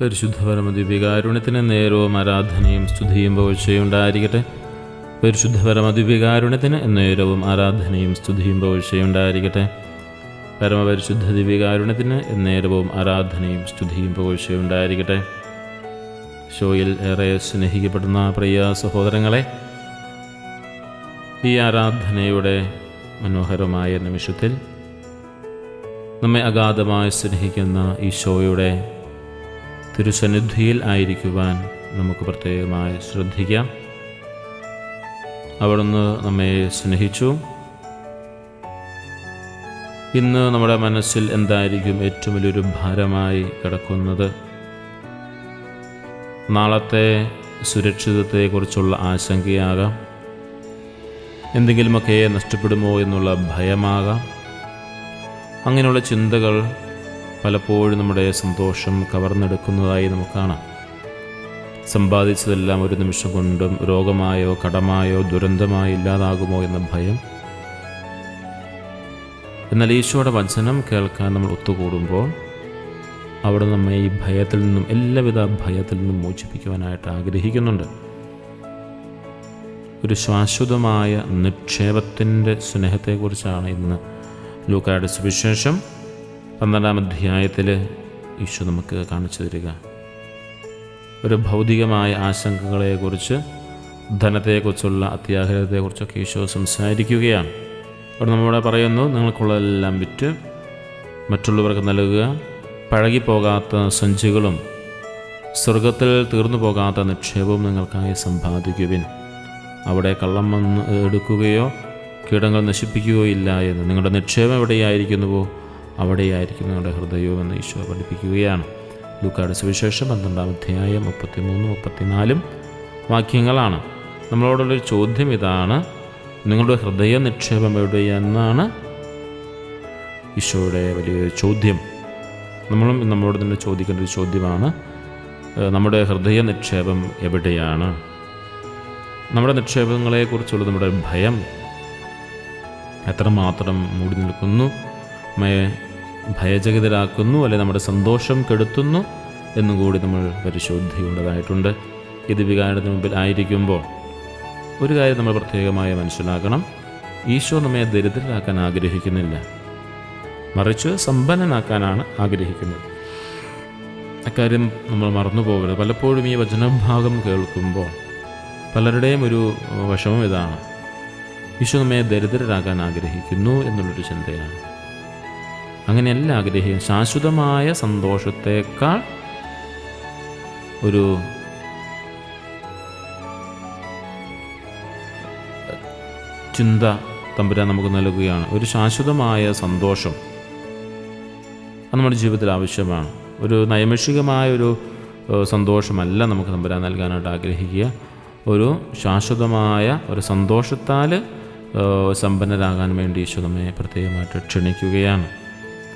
പരിശുദ്ധ പരമദിവ്യകാരുണ്യത്തിന് നേരവും ആരാധനയും സ്തുതിയും പുകഴ്ചയുണ്ടായിരിക്കട്ടെ. പരിശുദ്ധ പരമദിവ്യകാരുണ്യത്തിന് നേരവും ആരാധനയും സ്തുതിയും പുകഴ്ചയുണ്ടായിരിക്കട്ടെ. പരമപരിശുദ്ധ ദിവ്യകാരുണ്യത്തിന് നേരവും ആരാധനയും സ്തുതിയും പുകഴ്ചയുണ്ടായിരിക്കട്ടെ. ഷോയിൽ ഏറെ സ്നേഹിക്കപ്പെടുന്ന പ്രിയ സഹോദരങ്ങളെ, ഈ ആരാധനയുടെ മനോഹരമായ നിമിഷത്തിൽ നമ്മെ അഗാധമായി സ്നേഹിക്കുന്ന ഈശോയുടെ തിരുസന്നിധിയിൽ ആയിരിക്കുവാൻ നമുക്ക് പ്രത്യേകമായി ശ്രദ്ധിക്കാം. അവിടുന്ന് നമ്മെ സ്നേഹിച്ചു. ഇന്ന് നമ്മുടെ മനസ്സിൽ എന്തായിരിക്കും ഏറ്റവും വലിയൊരു ഭാരമായി കിടക്കുന്നത്? നാളത്തെ സുരക്ഷിതത്വത്തെക്കുറിച്ചുള്ള ആശങ്കയാകാം, എന്തെങ്കിലുമൊക്കെ നഷ്ടപ്പെടുമോ എന്നുള്ള ഭയമാകാം. അങ്ങനെയുള്ള ചിന്തകൾ പലപ്പോഴും നമ്മുടെ സന്തോഷം കവർന്നെടുക്കുന്നതായി നമുക്ക് കാണാം. സമ്പാദിച്ചതെല്ലാം ഒരു നിമിഷം കൊണ്ടും രോഗമായോ കടമായോ ദുരന്തമായോ ഇല്ലാതാകുമോ എന്ന ഭയം. എന്നാൽ ഈശോയുടെ വചനം കേൾക്കാൻ നമ്മൾ ഒത്തുകൂടുമ്പോൾ അവിടെ നമ്മെ ഈ ഭയത്തിൽ നിന്നും, എല്ലാവിധ ഭയത്തിൽ നിന്നും മോചിപ്പിക്കുവാനായിട്ട് ആഗ്രഹിക്കുന്നുണ്ട്. ഒരു ശാശ്വതമായ നിക്ഷേപത്തിൻ്റെ സ്നേഹത്തെക്കുറിച്ചാണ് ഇന്ന് ലൂക്കായുടെ സുവിശേഷം 12-ാം അധ്യായത്തിൽ ഈശോ നമുക്ക് കാണിച്ചു തരിക. ഒരു ഭൗതികമായ ആശങ്കകളെക്കുറിച്ച്, ധനത്തെക്കുറിച്ചുള്ള അത്യാഗ്രഹത്തെക്കുറിച്ചൊക്കെ ഈശോ സംസാരിക്കുകയാണ്. അവിടെ നമ്മളിവിടെ പറയുന്നു, നിങ്ങൾക്കുള്ളതെല്ലാം വിറ്റ് മറ്റുള്ളവർക്ക് നൽകുക, പഴകിപ്പോകാത്ത സഞ്ചികളും സ്വർഗത്തിൽ തീർന്നു പോകാത്ത നിക്ഷേപവും നിങ്ങൾക്കായി സമ്പാദിക്കുവിൻ. അവിടെ കള്ളം വന്ന് എടുക്കുകയോ കീടങ്ങൾ നശിപ്പിക്കുകയോ ഇല്ല എന്ന്. നിങ്ങളുടെ നിക്ഷേപം എവിടെയായിരിക്കുന്നുവോ അവിടെയായിരിക്കും നിങ്ങളുടെ ഹൃദയവും എന്ന് ഈശോ പഠിപ്പിക്കുകയാണ്. ലൂക്കായുടെ സുവിശേഷം 12-ാം അധ്യായം 33-34 വാക്യങ്ങളാണ്. നമ്മളോടുള്ളൊരു ചോദ്യം ഇതാണ്: നിങ്ങളുടെ ഹൃദയ നിക്ഷേപം എവിടെയെന്നാണ് ഈശോയുടെ വലിയൊരു ചോദ്യം. നമ്മളും നമ്മളോട് തന്നെ ചോദിക്കേണ്ട ഒരു ചോദ്യമാണ്, നമ്മുടെ ഹൃദയ നിക്ഷേപം എവിടെയാണ്? നമ്മുടെ നിക്ഷേപങ്ങളെക്കുറിച്ചുള്ള നമ്മുടെ ഭയം എത്രമാത്രം മൂടി നിൽക്കുന്നു, ഭയചകിതരാക്കുന്നു, അല്ലെ നമ്മുടെ സന്തോഷം കെടുത്തുന്നു എന്നും കൂടി നമ്മൾ പരിശോധിക്കേണ്ടതായിട്ടുണ്ട്. ഈ ദിവ്യകാരുണ്യത്തിന് മുമ്പിൽ ആയിരിക്കുമ്പോൾ ഒരു കാര്യം നമ്മൾ പ്രത്യേകമായി മനസ്സിലാക്കണം: ഈശോ നമ്മെ ദരിദ്രരാക്കാൻ ആഗ്രഹിക്കുന്നില്ല, മറിച്ച് സമ്പന്നനാക്കാനാണ് ആഗ്രഹിക്കുന്നത്. അക്കാര്യം നമ്മൾ മറന്നു പോകരുത്. പലപ്പോഴും ഈ വചനഭാഗം കേൾക്കുമ്പോൾ പലരുടെയും ഒരു വിഷമം ഇതാണ്: ഈശോ നമ്മെ ദരിദ്രരാക്കാൻ ആഗ്രഹിക്കുന്നു എന്നുള്ളൊരു ചിന്തയാണ്. അങ്ങനെയല്ല ആഗ്രഹിക്കുന്നത്. ശാശ്വതമായ സന്തോഷത്തേക്കാൾ ഒരു ചിന്ത തമ്പുരാൻ നമുക്ക് നൽകുകയാണ്. ഒരു ശാശ്വതമായ സന്തോഷം അത് നമ്മുടെ ജീവിതത്തിൽ ആവശ്യമാണ്. ഒരു നൈമിഷികമായൊരു സന്തോഷമല്ല നമുക്ക് തമ്പുരാൻ നൽകാനായിട്ട് ആഗ്രഹിക്കുക. ഒരു ശാശ്വതമായ ഒരു സന്തോഷത്താൽ സമ്പന്നരാകാൻ വേണ്ടി ഈശോ നമ്മെ പ്രത്യേകമായിട്ട് ക്ഷണിക്കുകയാണ്.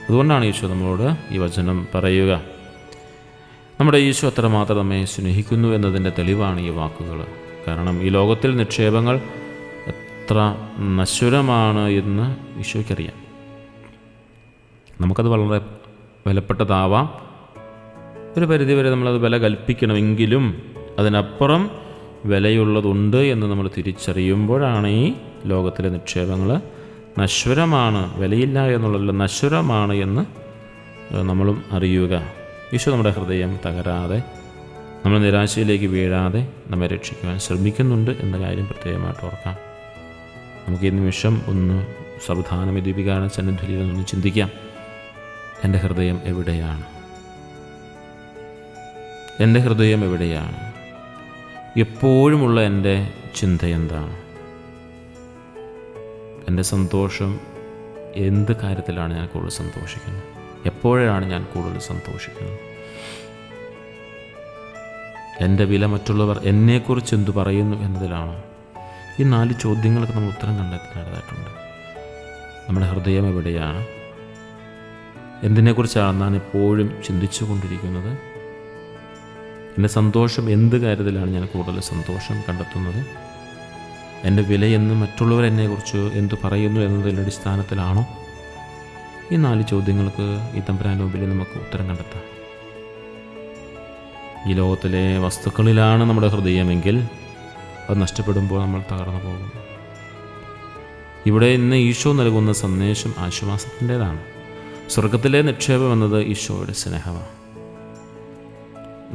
അതുകൊണ്ടാണ് ഈശോ നമ്മളോട് ഈ വചനം പറയുക. നമ്മുടെ ഈശോ അത്രമാത്രം നമ്മെ സ്നേഹിക്കുന്നു എന്നതിൻ്റെ തെളിവാണ് ഈ വാക്കുകൾ. കാരണം ഈ ലോകത്തിൽ നിക്ഷേപങ്ങൾ എത്ര നശ്വരമാണ് എന്ന് ഈശോയ്ക്കറിയാം. നമുക്കത് വളരെ വിലപ്പെട്ടതാവാം, ഒരു പരിധിവരെ നമ്മളത് വില കൽപ്പിക്കണമെങ്കിലും അതിനപ്പുറം വിലയുള്ളതുണ്ട് എന്ന് നമ്മൾ തിരിച്ചറിയുമ്പോഴാണ് ഈ ലോകത്തിലെ നിക്ഷേപങ്ങൾ നശ്വരമാണ്, വിലയില്ല എന്നുള്ളതല്ല, നശ്വരമാണ് എന്ന് നമ്മളും അറിയുക. ഈശോ നമ്മുടെ ഹൃദയം തകരാതെ, നമ്മൾ നിരാശയിലേക്ക് വീഴാതെ നമ്മെ രക്ഷിക്കുവാൻ ശ്രമിക്കുന്നുണ്ട് എന്ന കാര്യം പ്രത്യേകമായിട്ട് ഓർക്കാം. നമുക്ക് ഈ നിമിഷം ഒന്ന് സാവധാനം ദീപികാരണ സന്നിധിയിൽ ഒന്ന് ചിന്തിക്കാം. എൻ്റെ ഹൃദയം എവിടെയാണ്? എൻ്റെ ഹൃദയം എവിടെയാണ്? എപ്പോഴുമുള്ള എൻ്റെ ചിന്ത എന്താണ്? എൻ്റെ സന്തോഷം എന്ത് കാര്യത്തിലാണ് ഞാൻ കൂടുതൽ സന്തോഷിക്കുന്നത്? എപ്പോഴാണ് ഞാൻ കൂടുതൽ സന്തോഷിക്കുന്നത്? എൻ്റെ വില മറ്റുള്ളവർ എന്നെക്കുറിച്ച് എന്തു പറയുന്നു എന്നതിലാണോ? ഈ 4 ചോദ്യങ്ങൾക്ക് നമ്മൾ ഉത്തരം കണ്ടെത്തേണ്ടതായിട്ടുണ്ട്. നമ്മുടെ ഹൃദയം എവിടെയാണ്? എന്തിനെക്കുറിച്ചാണ് ഞാൻ എപ്പോഴും ചിന്തിച്ചു കൊണ്ടിരിക്കുന്നത്? എൻ്റെ സന്തോഷം എന്ത് കാര്യത്തിലാണ് ഞാൻ കൂടുതൽ സന്തോഷം കണ്ടെത്തുന്നത്? എൻ്റെ വിലയെന്ന് മറ്റുള്ളവർ എന്നെക്കുറിച്ച് എന്തു പറയുന്നു എന്നതിൻ്റെ അടിസ്ഥാനത്തിലാണോ? ഈ 4 ചോദ്യങ്ങൾക്ക് ഈ തമ്പുരാൻ്റെ മുമ്പിൽ നമുക്ക് ഉത്തരം കണ്ടെത്താം. ഈ ലോകത്തിലെ വസ്തുക്കളിലാണ് നമ്മുടെ ഹൃദയമെങ്കിൽ അത് നഷ്ടപ്പെടുമ്പോൾ നമ്മൾ തകർന്നു പോകും. ഇവിടെ ഇന്ന് ഈശോ നൽകുന്ന സന്ദേശം ആശ്വാസത്തിൻ്റേതാണ്. സ്വർഗത്തിലെ നിക്ഷേപം എന്നത് ഈശോയുടെ സ്നേഹമാണ്.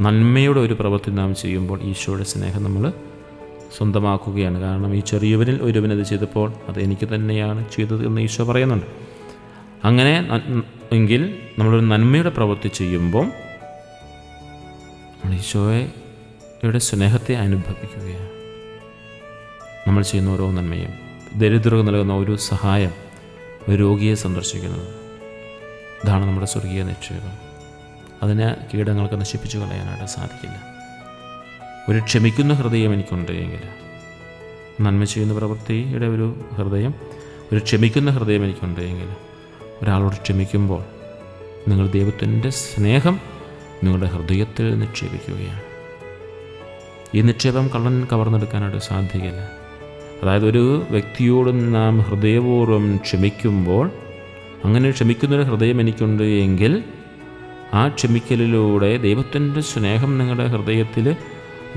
നന്മയുടെ ഒരു പ്രവൃത്തി നാം ചെയ്യുമ്പോൾ ഈശോയുടെ സ്നേഹം നമ്മൾ സ്വന്തമാക്കുകയാണ്. കാരണം ഈ ചെറിയവരിൽ ഒരുവനത് ചെയ്തപ്പോൾ അത് എനിക്ക് തന്നെയാണ് ചെയ്തത് എന്ന് ഈശോ പറയുന്നുണ്ട്. അങ്ങനെ എങ്കിൽ നമ്മളൊരു നന്മയുടെ പ്രവൃത്തി ചെയ്യുമ്പോൾ നമ്മൾ ഈശോയുടെ സ്നേഹത്തെ അനുഭവിക്കുകയാണ്. നമ്മൾ ചെയ്യുന്ന ഓരോ നന്മയും, ദരിദ്രർക്ക് നൽകുന്ന ഒരു സഹായം, ഒരു രോഗിയെ സന്ദർശിക്കുന്നത്, ഇതാണ് നമ്മുടെ സ്വർഗീയ നിക്ഷേപം. അതിനെ കീടങ്ങൾക്ക് നശിപ്പിച്ചു കളയാനായിട്ട് സാധിക്കില്ല. ഒരു ക്ഷമിക്കുന്ന ഹൃദയം എനിക്കുണ്ട് എങ്കിൽ, നന്മ ചെയ്യുന്ന പ്രവൃത്തിയുടെ ഒരു ഹൃദയം, ഒരു ക്ഷമിക്കുന്ന ഹൃദയം എനിക്കുണ്ട് എങ്കിൽ, ഒരാളോട് ക്ഷമിക്കുമ്പോൾ നിങ്ങൾ ദൈവത്തിൻ്റെ സ്നേഹം നിങ്ങളുടെ ഹൃദയത്തിൽ നിക്ഷേപിക്കുകയാണ്. ഈ നിക്ഷേപം കള്ളൻ കവർന്നെടുക്കാനായിട്ട് സാധിക്കില്ല. അതായത് ഒരു വ്യക്തിയോട് നാം ഹൃദയപൂർവ്വം ക്ഷമിക്കുമ്പോൾ, അങ്ങനെ ക്ഷമിക്കുന്നൊരു ഹൃദയം എനിക്കുണ്ട് എങ്കിൽ ആ ക്ഷമിക്കലിലൂടെ ദൈവത്തിൻ്റെ സ്നേഹം നിങ്ങളുടെ ഹൃദയത്തിൽ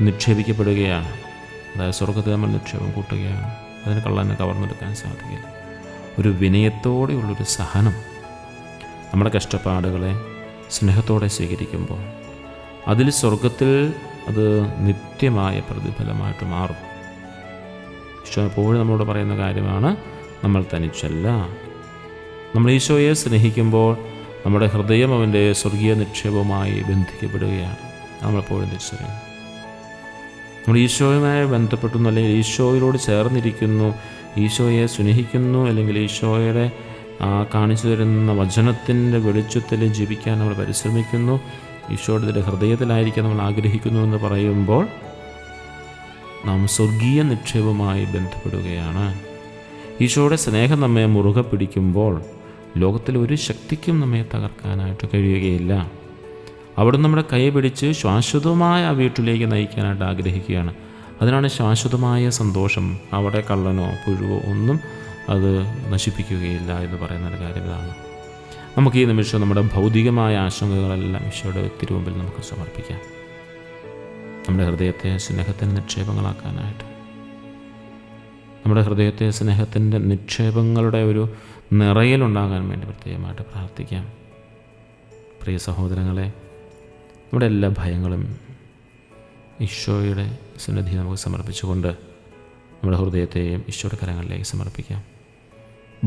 നിക്ഷേപിക്കപ്പെടുകയാണ്. അതായത് സ്വർഗത്തിൽ നമ്മൾ നിക്ഷേപം കൂട്ടുകയാണ്. അതിന് കള്ളനെ കവർന്നെടുക്കാൻ സാധിക്കില്ല. ഒരു വിനയത്തോടെയുള്ളൊരു സഹനം, നമ്മുടെ കഷ്ടപ്പാടുകളെ സ്നേഹത്തോടെ സ്വീകരിക്കുമ്പോൾ അതിൽ സ്വർഗത്തിൽ അത് നിത്യമായ പ്രതിഫലമായിട്ട് മാറും. ഈശോ എപ്പോഴും നമ്മളോട് പറയുന്ന കാര്യമാണ്, നമ്മൾ തനിച്ചല്ല. നമ്മൾ ഈശോയെ സ്നേഹിക്കുമ്പോൾ നമ്മുടെ ഹൃദയം അവൻ്റെ സ്വർഗീയ നിക്ഷേപവുമായി ബന്ധിക്കപ്പെടുകയാണ്. നമ്മളെപ്പോഴും തിരിച്ചറിയുന്നു. നമ്മൾ ഈശോയുമായി ബന്ധപ്പെട്ടുന്നു, അല്ലെങ്കിൽ ഈശോയോട് ചേർന്നിരിക്കുന്നു, ഈശോയെ സ്നേഹിക്കുന്നു, അല്ലെങ്കിൽ ഈശോയുടെ കാണിച്ചു തരുന്ന വചനത്തിൻ്റെ വെളിച്ചത്തിൽ ജീവിക്കാൻ നമ്മൾ പരിശ്രമിക്കുന്നു, ഈശോയുടെ ഹൃദയത്തിലായിരിക്കാൻ നമ്മൾ ആഗ്രഹിക്കുന്നു എന്ന് പറയുമ്പോൾ നാം സ്വർഗീയ നിക്ഷേപവുമായി ബന്ധപ്പെടുകയാണ്. ഈശോയുടെ സ്നേഹം നമ്മെ മുറുകെ പിടിക്കുമ്പോൾ ലോകത്തിൽ ഒരു ശക്തിക്കും നമ്മെ തകർക്കാനായിട്ട് കഴിയുകയില്ല. അവിടെ നമ്മുടെ കൈ പിടിച്ച് ശാശ്വതമായ ആ വീട്ടിലേക്ക് നയിക്കാനായിട്ട് ആഗ്രഹിക്കുകയാണ്. അതിനാണ് ശാശ്വതമായ സന്തോഷം. അവിടെ കള്ളനോ പുഴുവോ ഒന്നും അത് നശിപ്പിക്കുകയില്ല എന്ന് പറയുന്നൊരു കാര്യം ഇതാണ്. നമുക്ക് ഈ നിമിഷം നമ്മുടെ ഭൗതികമായ ആശങ്കകളെല്ലാം ഈശോയുടെ തിരുമുമ്പിൽ നമുക്ക് സമർപ്പിക്കാം. നമ്മുടെ ഹൃദയത്തെ സ്നേഹത്തിൻ്റെ നിക്ഷേപങ്ങളാക്കാനായിട്ട്, നമ്മുടെ ഹൃദയത്തെ സ്നേഹത്തിൻ്റെ നിക്ഷേപങ്ങളുടെ ഒരു നിറയലുണ്ടാകാൻ വേണ്ടി പ്രത്യേകമായിട്ട് പ്രാർത്ഥിക്കാം. പ്രിയ സഹോദരങ്ങളെ, നമ്മുടെ എല്ലാ ഭയങ്ങളും ഈശോയുടെ സന്നിധി നമുക്ക് സമർപ്പിച്ചുകൊണ്ട് നമ്മുടെ ഹൃദയത്തെയും ഈശോയുടെ കരങ്ങളിലേക്ക് സമർപ്പിക്കാം.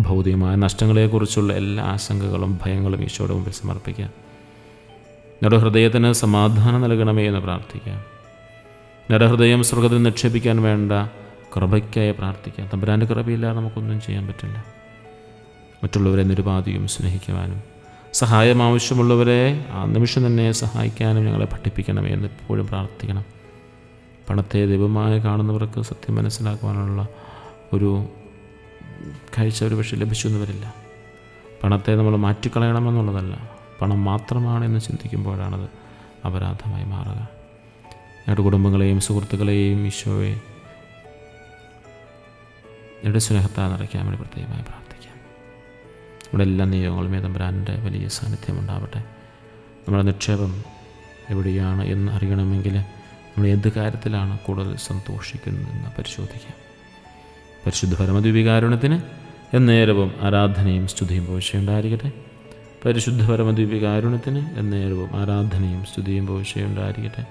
ഭൗതികമായ നഷ്ടങ്ങളെക്കുറിച്ചുള്ള എല്ലാ ആശങ്കകളും ഭയങ്ങളും ഈശോയുടെ മുമ്പിൽ സമർപ്പിക്കാം. നമ്മുടെ ഹൃദയത്തിന് സമാധാനം നൽകണമേ എന്ന് പ്രാർത്ഥിക്കാം. നമ്മുടെ ഹൃദയം സ്വർഗ്ഗത്തിൽ നിക്ഷേപിക്കാൻ വേണ്ട കൃപയ്ക്കായി പ്രാർത്ഥിക്കാം. തമ്പുരാൻ്റെ കൃപയില്ലാതെ നമുക്കൊന്നും ചെയ്യാൻ പറ്റില്ല. മറ്റുള്ളവരെ നിരുപാധികം സ്നേഹിക്കുവാനും സഹായം ആവശ്യമുള്ളവരെ ആ നിമിഷം തന്നെ സഹായിക്കാനും ഞങ്ങളെ പഠിപ്പിക്കണമേ എന്ന് എപ്പോഴും പ്രാർത്ഥിക്കണം. പണത്തെ ദൈവമായി കാണുന്നവർക്ക് സത്യം മനസ്സിലാക്കുവാനുള്ള ഒരു കാഴ്ച ഒരു പക്ഷേ ലഭിച്ചു എന്ന് വരില്ല. പണത്തെ നമ്മൾ മാറ്റിക്കളയണമെന്നുള്ളതല്ല, പണം മാത്രമാണെന്ന് ചിന്തിക്കുമ്പോഴാണത് അപരാധമായി മാറുക. ഞങ്ങളുടെ കുടുംബങ്ങളെയും സുഹൃത്തുക്കളെയും ഈശോയെ ഞങ്ങളുടെ സ്നേഹത്താൽ നിറയ്ക്കാൻ വേണ്ടി പ്രത്യേകമായി പ്രാർത്ഥിക്കാം. നമ്മുടെ എല്ലാ നിയോഗങ്ങളുമേ തമ്പുരാൻ്റെ വലിയ സാന്നിധ്യം ഉണ്ടാവട്ടെ. നമ്മുടെ നിക്ഷേപം എവിടെയാണ് എന്ന് അറിയണമെങ്കിൽ നമ്മൾ എന്ത് കാര്യത്തിലാണ് കൂടുതൽ സന്തോഷിക്കുന്നതെന്ന് പരിശോധിക്കാം. പരിശുദ്ധ പരമദ്വീപികാരുണ്യത്തിന് എന്നേരവും ആരാധനയും സ്തുതിയും പോഴ്ചയുണ്ടായിരിക്കട്ടെ. പരിശുദ്ധ പരമദ്വീപികാരുണ്യത്തിന് എന്നേരവും ആരാധനയും സ്തുതിയും പോഴ്ചയുണ്ടായിരിക്കട്ടെ.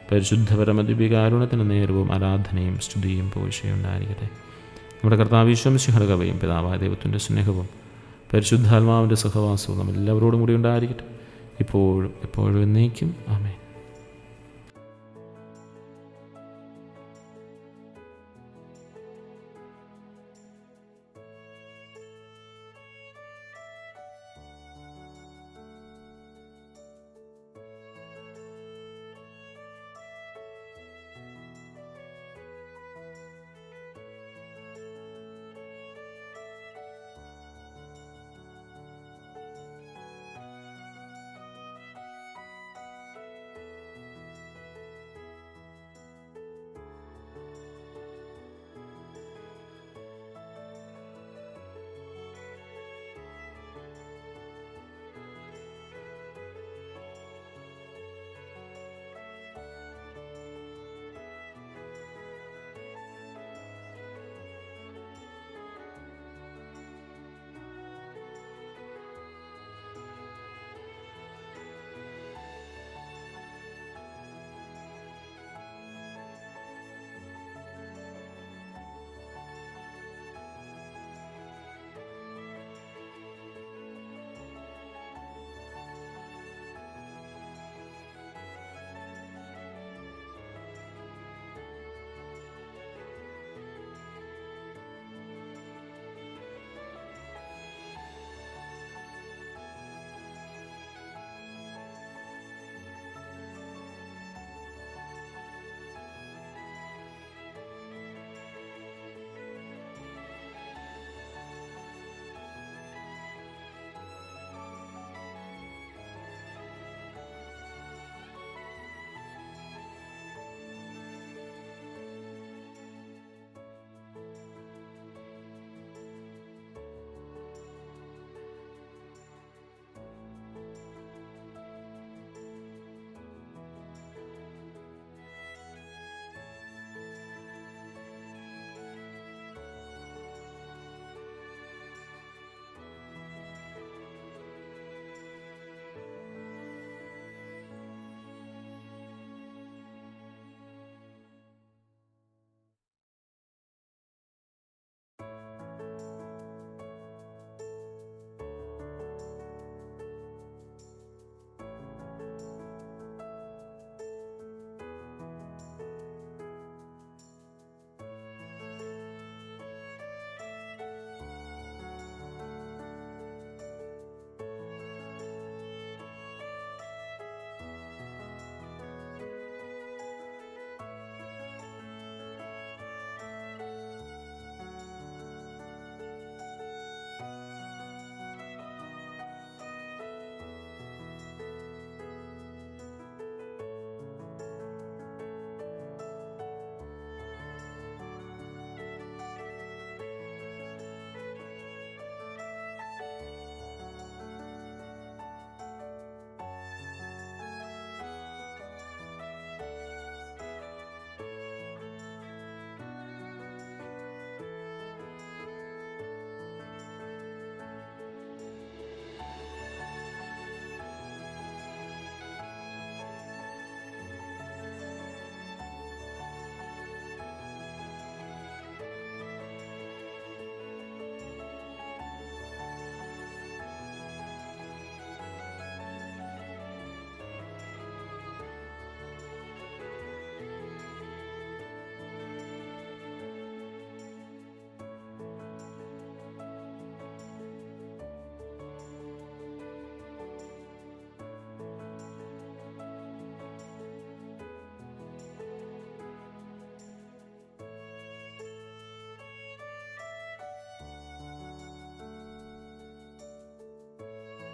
പരിശുദ്ധ പരമദ്വീപികാരുണ്യത്തിന് നേരവും ആരാധനയും സ്തുതിയും പോഴ്ചയുണ്ടായിരിക്കട്ടെ. നമ്മുടെ കർത്താവ് ഈശോ മിശിഹായുടെ കൃപയും പിതാവായ ദൈവത്തിൻ്റെ സ്നേഹവും പരിശുദ്ധാത്മാവിൻ്റെ സഹവാസവും നമ്മളെല്ലാവരോടും കൂടി ഉണ്ടായിരിക്കട്ടെ, ഇപ്പോഴും എപ്പോഴും എന്നേക്കും. ആമേൻ.